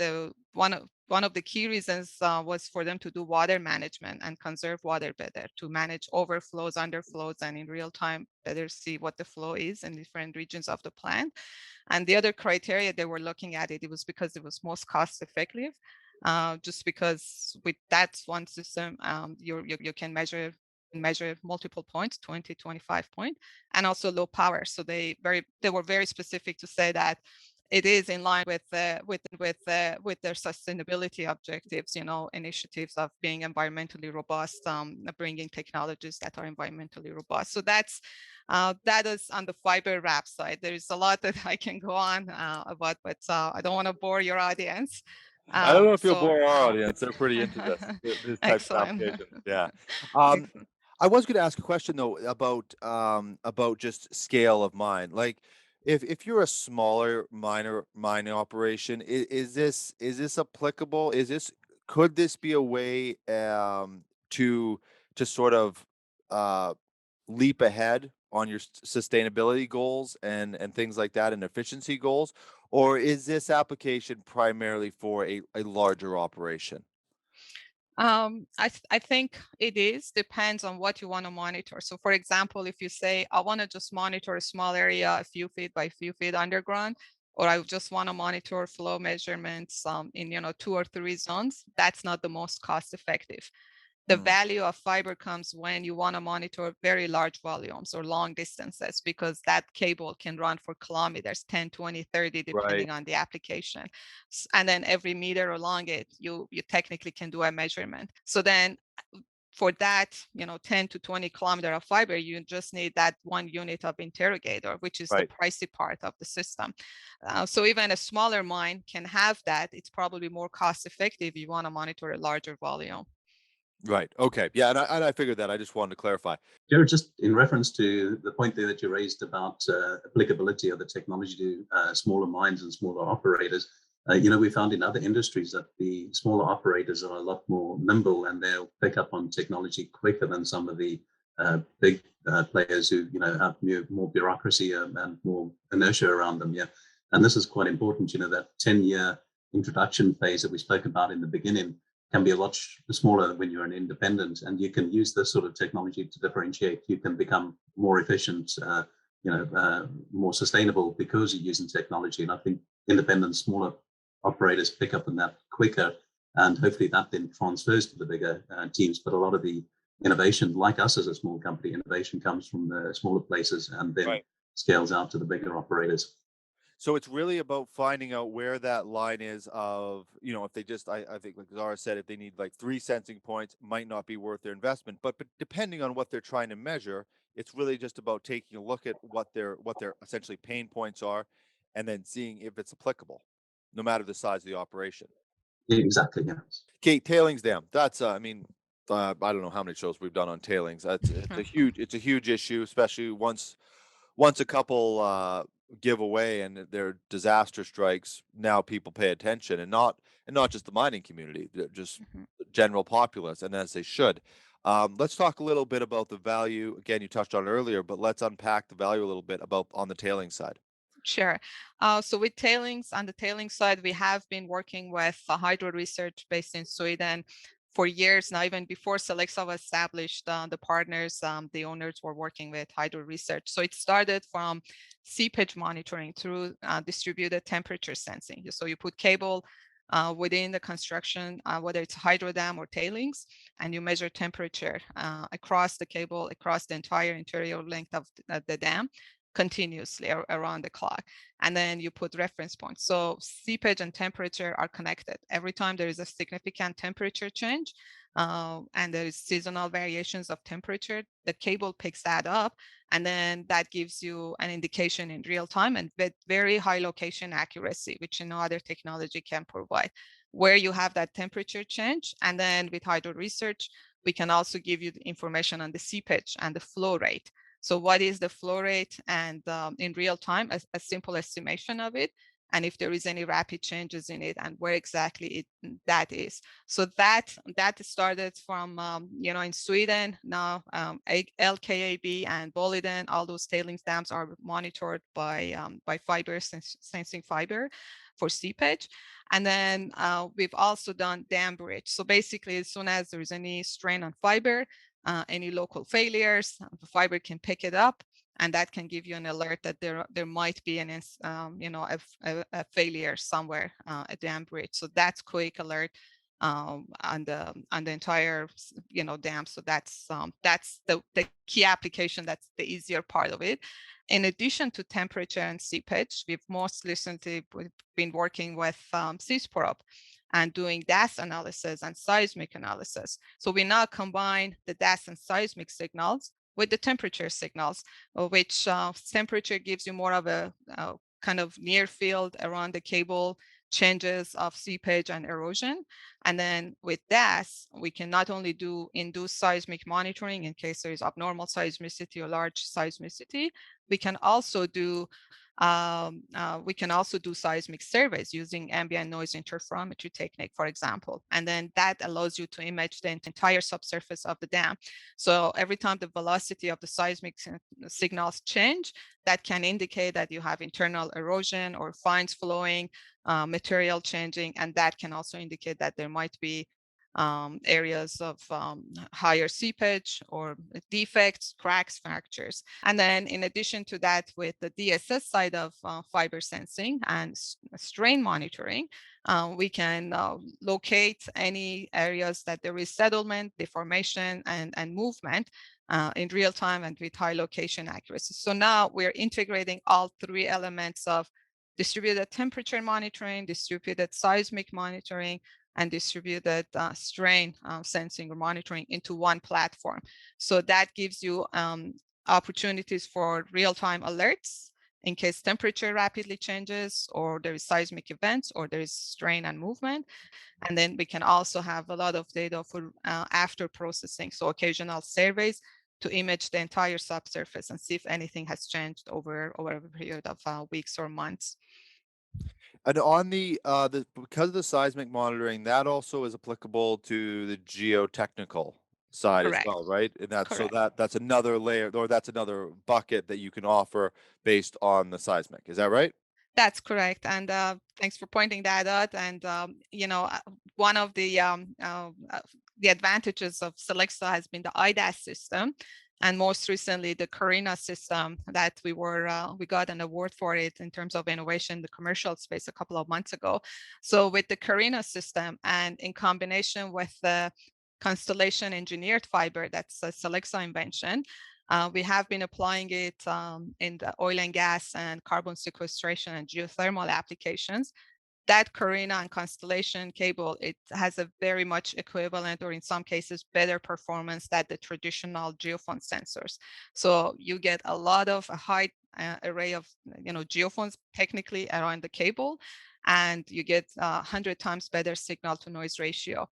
One of the key reasons was for them to do water management and conserve water better, to manage overflows, underflows, and in real time better see what the flow is in different regions of the plant. And the other criteria they were looking at it was because it was most cost effective, just because with that one system, you can measure multiple points, 20, 25 points, and also low power. So they were very specific to say that it is in line with their sustainability objectives, initiatives of being environmentally robust, bringing technologies that are environmentally robust. So that is on the fiber wrap side. There is a lot that I can go on about, but I don't want to bore your audience. I don't know if you'll bore our audience. They're pretty into this type of application. Yeah. I was going to ask a question though about just scale of mine. Like, if you're a smaller mining operation, is this applicable? Could this be a way to sort of leap ahead on your sustainability goals and things like that, and efficiency goals, or is this application primarily for a larger operation? I think it depends on what you want to monitor. So for example, if you say, I want to just monitor a small area, a few feet by few feet underground, or I just want to monitor flow measurements in 2 or 3 zones, that's not the most cost effective. The value of fiber comes when you want to monitor very large volumes or long distances, because that cable can run for kilometers, 10, 20, 30, depending on the application. And then every meter along it, you technically can do a measurement. So then for that, 10 to 20 kilometer of fiber, you just need that one unit of interrogator, which is the pricey part of the system. So even a smaller mine can have that. It's probably more cost effective if you want to monitor a larger volume. Right. Okay. Yeah. And I figured that. I just wanted to clarify. Jared, just in reference to the point there that you raised about applicability of the technology to smaller mines and smaller operators, we found in other industries that the smaller operators are a lot more nimble, and they'll pick up on technology quicker than some of the big players who have more bureaucracy and more inertia around them. Yeah, and this is quite important. That 10-year introduction phase that we spoke about in the beginning can be a lot smaller when you're an independent, and you can use this sort of technology to differentiate. You can become more efficient, more sustainable because you're using technology. And I think independent, smaller operators pick up on that quicker, and hopefully that then transfers to the bigger teams. But a lot of the innovation, like us as a small company, innovation comes from the smaller places and then scales out to the bigger operators. So it's really about finding out where that line is of, if they just, I think like Zara said, if they need like 3 sensing points, might not be worth their investment. But depending on what they're trying to measure, it's really just about taking a look at what their essentially pain points are, and then seeing if it's applicable, no matter the size of the operation. Exactly. Yeah. Okay, tailings dam. That's I don't know how many shows we've done on tailings. It's a huge issue, especially once a couple give away and their disaster strikes. Now people pay attention, and not just the mining community, just the general populace, and as they should. Let's talk a little bit about the value. Again, you touched on it earlier, but let's unpack the value a little bit about on the tailings side. Sure. So with tailings, on the tailings side, we have been working with hydro research based in Sweden for years now. Even before Silixa was established, the partners, the owners were working with hydro research. So it started from seepage monitoring through distributed temperature sensing. So you put cable within the construction, whether it's hydro dam or tailings, and you measure temperature across the cable, across the entire interior length of the dam continuously around the clock. And then you put reference points. So seepage and temperature are connected. Every time there is a significant temperature change, and there is seasonal variations of temperature, the cable picks that up, and then that gives you an indication in real time and with very high location accuracy, which no other technology can provide, where you have that temperature change. And then with hydro research, we can also give you the information on the seepage and the flow rate. So what is the flow rate, and in real time, a simple estimation of it, and if there is any rapid changes in it and where exactly that is. So that started from, in Sweden. Now LKAB and Boliden, all those tailings dams are monitored by fiber, sensing fiber for seepage. And then we've also done dam bridge. So basically, as soon as there is any strain on fiber, any local failures, the fiber can pick it up, and that can give you an alert that there might be an a failure somewhere at dam bridge. So that's quick alert on the entire dam. So that's the key application. That's the easier part of it. In addition to temperature and seepage, we've most recently been working with CISPROB and doing DAS analysis and seismic analysis. So we now combine the DAS and seismic signals with the temperature signals, which temperature gives you more of a kind of near field around the cable changes of seepage and erosion. And then with DAS, we can not only do induced seismic monitoring in case there is abnormal seismicity or large seismicity, we can also do seismic surveys using ambient noise interferometry technique, for example. And then that allows you to image the entire subsurface of the dam. So every time the velocity of the seismic signals change, that can indicate that you have internal erosion or fines flowing, material changing, and that can also indicate that there might be areas of higher seepage or defects, cracks, fractures. And then in addition to that, with the DSS side of fiber sensing and strain monitoring, we can locate any areas that there is settlement, deformation, and movement in real time and with high location accuracy. So now we're integrating all three elements of distributed temperature monitoring, distributed seismic monitoring, and distributed strain sensing or monitoring into one platform. So that gives you opportunities for real-time alerts in case temperature rapidly changes, or there is seismic events, or there is strain and movement. And then we can also have a lot of data for after processing, so occasional surveys to image the entire subsurface and see if anything has changed over a period of weeks or months. And on the because of the seismic monitoring, that also is applicable to the geotechnical side as Correct. well, right? And that's Correct. so that's another layer, or that's another bucket that you can offer based on the seismic. Is that right? That's correct. And thanks for pointing that out. And, one of the advantages of Silixa has been the IDAS system. And most recently, the Carina system that we got an award for it in terms of innovation in the commercial space a couple of months ago. So with the Carina system, and in combination with the Constellation engineered fiber, that's a Silixa invention, we have been applying it in the oil and gas and carbon sequestration and geothermal applications. That Carina and Constellation cable, it has a very much equivalent, or in some cases better performance than the traditional geophone sensors. So you get a lot of a high array of geophones technically around the cable, and you get 100 times better signal to noise ratio.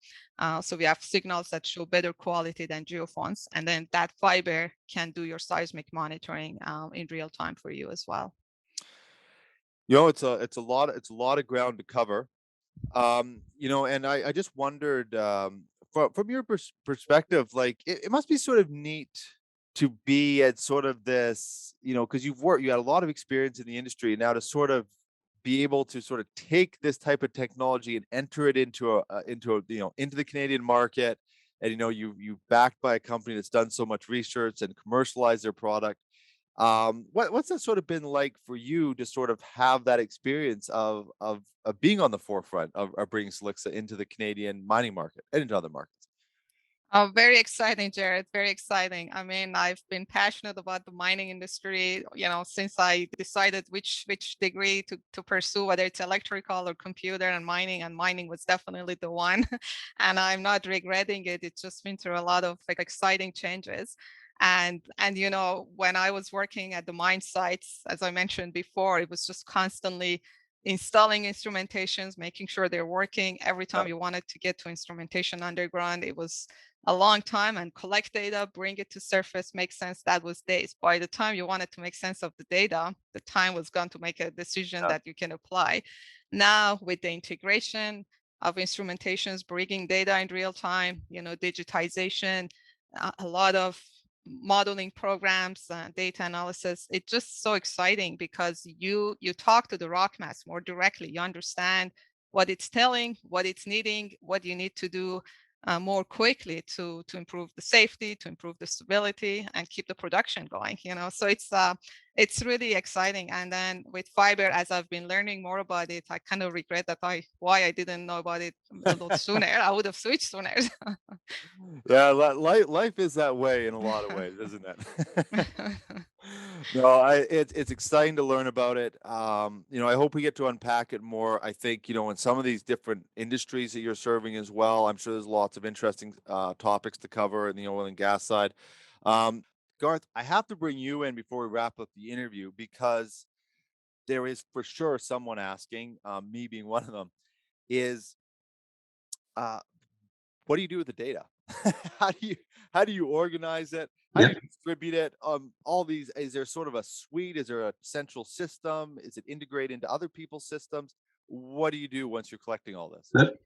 So we have signals that show better quality than geophones, and then that fiber can do your seismic monitoring in real time for you as well. It's a lot of ground to cover. And I just wondered, from your perspective, like it must be sort of neat to be at sort of this, because you had a lot of experience in the industry, now to sort of be able to sort of take this type of technology and enter it into the Canadian market. And you backed by a company that's done so much research and commercialized their product. What's that sort of been like for you to sort of have that experience of being on the forefront of bringing Silixa into the Canadian mining market and into other markets? Oh, very exciting, Jared. Very exciting. I mean, I've been passionate about the mining industry, since I decided which degree to pursue, whether it's electrical or computer and mining was definitely the one. And I'm not regretting it. It's just been through a lot of exciting changes. And when I was working at the mine sites, as I mentioned before, it was just constantly installing instrumentations, making sure they're working. Every time you wanted to get to instrumentation underground, it was a long time, and collect data, bring it to surface, make sense. That was days. By the time you wanted to make sense of the data, the time was gone to make a decision Yeah. that you can apply. Now, with the integration of instrumentations, bringing data in real time, digitization, a lot of modeling programs, data analysis, it's just so exciting because you talk to the rock mass more directly. You understand what it's telling, what it's needing, what you need to do more quickly to improve the safety, to improve the stability, and keep the production going. So it's really exciting. And then with fiber, as I've been learning more about it, I kind of regret that why I didn't know about it a little sooner. I would have switched sooner. Yeah, life is that way in a lot of ways, isn't it? No, it's exciting to learn about it. I hope we get to unpack it more. I think, in some of these different industries that you're serving as well, I'm sure there's lots of interesting topics to cover in the oil and gas side. Um, Garth, I have to bring you in before we wrap up the interview because there is for sure someone asking, me being one of them, is uh, what do you do with the data? how do you how do you organize it? How do Yeah. you distribute it? All these, is there sort of a suite? Is there a central system? Is it integrated into other people's systems? What do you do once you're collecting all this? That,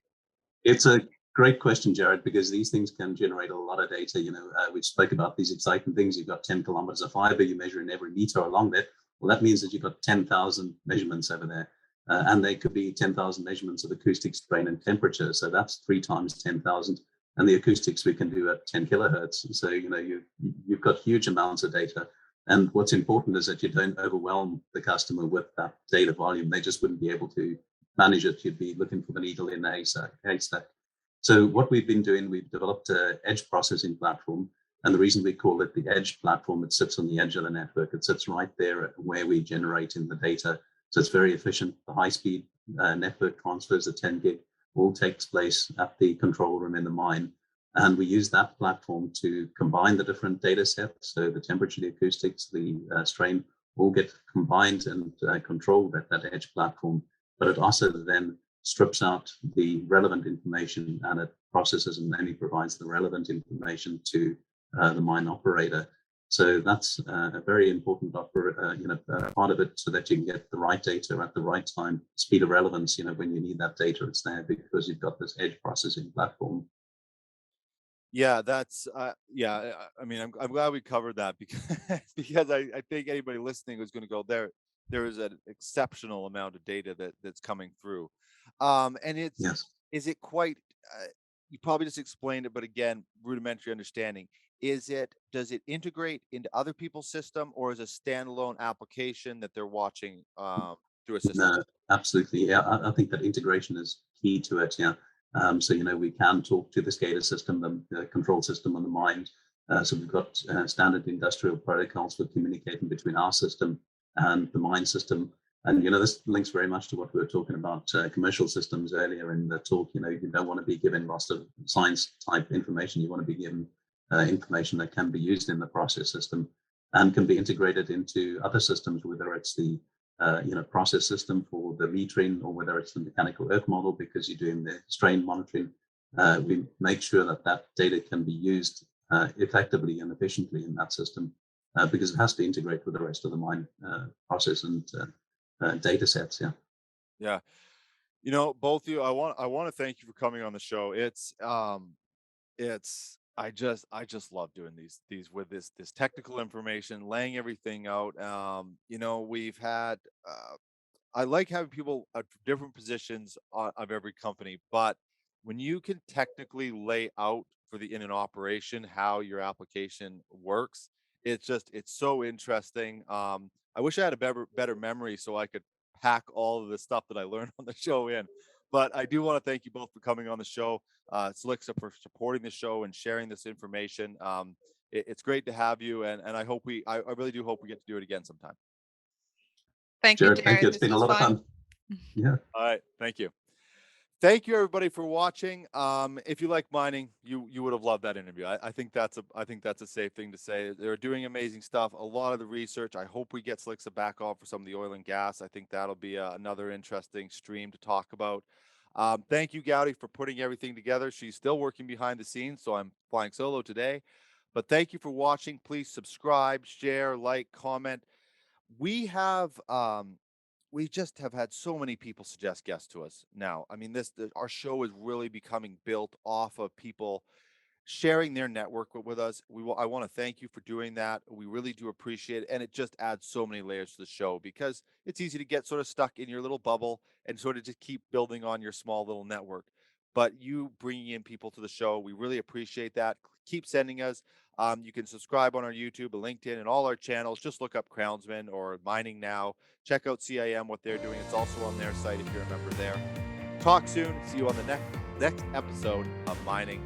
it's a great question, Jared, because these things can generate a lot of data. We spoke about these exciting things. You've got 10 kilometers of fiber, you measure in every meter along that. Well, that means that you've got 10,000 measurements over there. And they could be 10,000 measurements of acoustic strain and temperature. So that's 3 times 10,000. And the acoustics we can do at 10 kilohertz. So, you've got huge amounts of data. And what's important is that you don't overwhelm the customer with that data volume. They just wouldn't be able to manage it. You'd be looking for the needle in a haystack. So what we've been doing, we've developed an edge processing platform. And the reason we call it the edge platform, it sits on the edge of the network. It sits right there where we generate in the data. So it's very efficient. The high-speed network transfers at 10 gig all takes place at the control room in the mine. And we use that platform to combine the different data sets. So the temperature, the acoustics, the strain all get combined and controlled at that edge platform. But it also then strips out the relevant information and it processes and only provides the relevant information to the mine operator. So that's a very important part of it, so that you can get the right data at the right time. Speed of relevance, when you need that data, it's there because you've got this edge processing platform. Yeah, that's yeah. I mean, I'm glad we covered that because because I think anybody listening is going to go there. There is an exceptional amount of data that's coming through, and Yes. is it quite? You probably just explained it, but again, rudimentary understanding. Does it integrate into other people's system, or is it a standalone application that they're watching through a system? No, absolutely. Yeah, I think that integration is key to it. Yeah. So, we can talk to the SCADA system, the control system on the mine. So we've got standard industrial protocols for communicating between our system and the mine system. And, this links very much to what we were talking about commercial systems earlier in the talk. You don't want to be given lots of science type information. You want to be given information that can be used in the process system and can be integrated into other systems, whether it's the process system for the metering or whether it's the mechanical earth model because you're doing the strain monitoring. We make sure that that data can be used effectively and efficiently in that system because it has to integrate with the rest of the mine process and data sets. Yeah. Yeah. Both of you, I want to thank you for coming on the show. It's I just love doing these with this technical information, laying everything out. We've had I like having people at different positions of every company, but when you can technically lay out for the in an operation how your application works, it's so interesting. I wish I had a better memory so I could pack all of the stuff that I learned on the show in. But I do want to thank you both for coming on the show. Silixa for supporting the show and sharing this information. It's great to have you, and I really do hope we get to do it again sometime. Thank you, Jared, thank you. Jared. It's been a lot of fun. Yeah. All right, thank you. Thank you everybody for watching. If you like mining, you would have loved that interview. I think that's a safe thing to say. They're doing amazing stuff. A lot of the research. I hope we get Silixa back on for some of the oil and gas. I think that'll be another interesting stream to talk about. Thank you, Gowdy, for putting everything together. She's still working behind the scenes, so I'm flying solo today. But thank you for watching. Please subscribe, share, like, comment. We just have had so many people suggest guests to us now. I mean, our show is really becoming built off of people sharing their network with us. I want to thank you for doing that. We really do appreciate it. And it just adds so many layers to the show because it's easy to get sort of stuck in your little bubble and sort of just keep building on your small little network. But you bringing in people to the show, we really appreciate that. Keep sending us. You can subscribe on our YouTube, LinkedIn, and all our channels. Just look up Crownsman or Mining Now. Check out CIM, what they're doing. It's also on their site if you're a member there. Talk soon. See you on the next episode of Mining